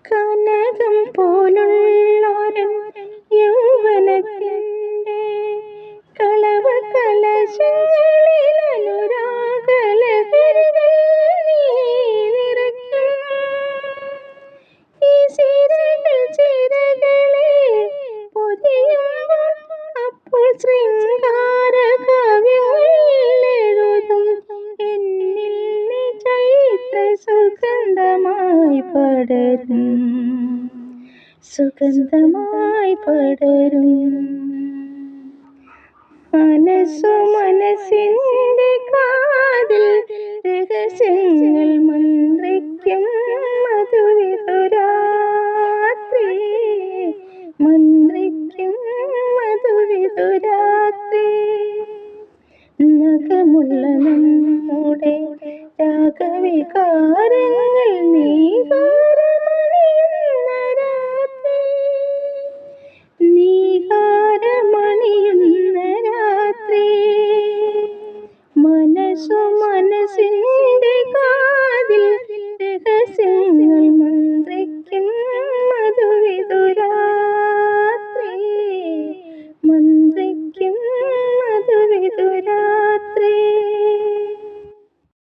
കനകം പോലുള്ളൊരു യൗവനത്തിൻ്റെ കളവ് കലശങ്ങളിൽ അനുരാഗലഹരികൾ നീ നിറയ്ക്കും. ഈ സിരകൾ ചിറകളെ പൊതിയുമ്പോൾ അപ്പോൾ ശൃംഗാരകാവ്യങ്ങൾ എഴുതും. എന്നിൽ നീ ചൈത്ര സുഗന്ധമായി പടരും, സുഗന്ധമായി പടരും. മനസ്സു മനസ്സിൻ്റെ കാതിൽ രഹസ്യങ്ങൾ മന്ത്രിക്കും.